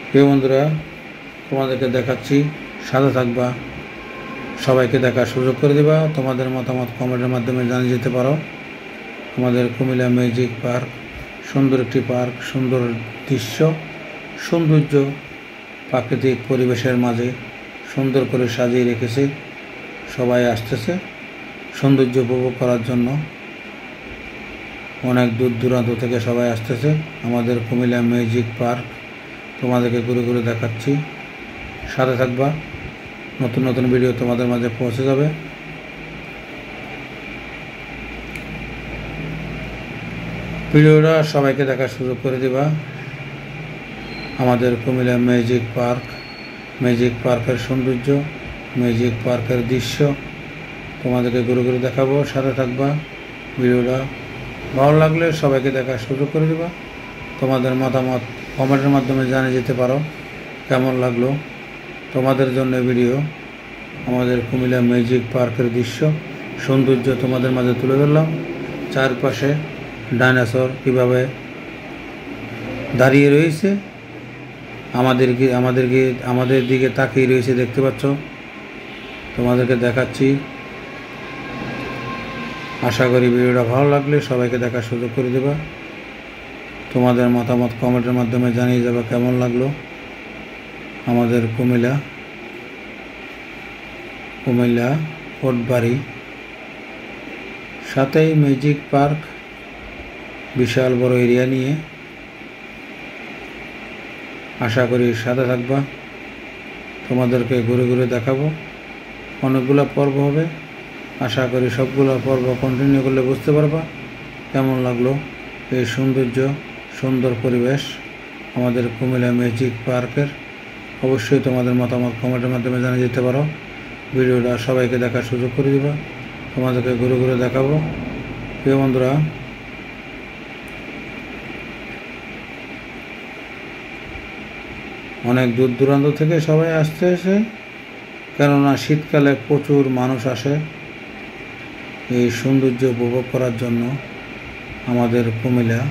প্রিয় বন্ধুরা, তোমাদেরকে দেখাচ্ছি, সাথে থাকবা, সবাইকে দেখার সুযোগ করে দেবা। তোমাদের মতামত কমেন্টের মাধ্যমে জানিয়ে যেতে পারো। আমাদের কুমিল্লা ম্যাজিক পার্ক সুন্দর একটি পার্ক, সুন্দর দৃশ্য, সৌন্দর্য, প্রাকৃতিক পরিবেশের মাঝে সুন্দর করে সাজিয়ে রেখেছে। সবাই আসতেছে সৌন্দর্য উপভোগ করার জন্য। অনেক দূর দূরান্ত থেকে সবাই আসতেছে আমাদের কুমিল্লা ম্যাজিক পার্ক। তোমাদেরকে ঘুরে ঘুরে দেখাচ্ছি, সাথে থাকবা, নতুন নতুন ভিডিও তোমাদের মাঝে পৌঁছে যাবে। ভিডিওটা সবাইকে দেখার সুযোগ করে দিবা। আমাদের কুমিল্লা ম্যাজিক পার্কের সৌন্দর্য, ম্যাজিক পার্কের দৃশ্য তোমাদেরকে ঘুরে ঘুরে দেখাবো। সাথে থাকবা। ভিডিওটা ভালো লাগলে সবাইকে দেখার সুযোগ করে দিবা। তোমাদের মতামত কমেন্টের মাধ্যমে জানিয়ে যেতে পারো কেমন লাগলো তোমাদের জন্য ভিডিও। আমাদের কুমিল্লা ম্যাজিক পার্কের দৃশ্য, সৌন্দর্য তোমাদের মাঝে তুলে ধরলাম। চারপাশে ডাইনোসর কীভাবে দাঁড়িয়ে রয়েছে, আমাদের দিকে তাকিয়ে রয়েছে, দেখতে পাচ্ছ। তোমাদেরকে দেখাচ্ছি। আশা করি ভিডিওটা ভালো লাগলে সবাইকে দেখার সুযোগ করে দেবা। তোমাদের মতামত কমেন্টের মাধ্যমে জানিয়ে যাবে কেমন লাগলো আমাদের কুমিল্লা কোটবাড়ি, সাথেই ম্যাজিক পার্ক, বিশাল বড় এরিয়া নিয়ে। আশা করি সাথে থাকবা, তোমাদেরকে ঘুরে ঘুরে দেখাবো। অনেকগুলো পর্ব হবে, আশা করি সবগুলো পর্ব কন্টিনিউ করলে বুঝতে পারবা কেমন লাগলো এই সৌন্দর্য, সুন্দর পরিবেশ আমাদের কুমিল্লা ম্যাজিক পার্কের। অবশ্যই তোমাদের মতামত কমেন্টের মাধ্যমে জানিয়ে যেতে পারো। ভিডিওটা সবাইকে দেখার সুযোগ করে দিবা, তোমাদেরকে ঘুরে ঘুরে দেখাবো। প্রিয় বন্ধুরা, অনেক দূর দূরান্ত থেকে সবাই আসতেছে, কেননা শীতকালে প্রচুর মানুষ আসে এই সৌন্দর্য উপভোগ করার জন্য আমাদের কুমিল্লা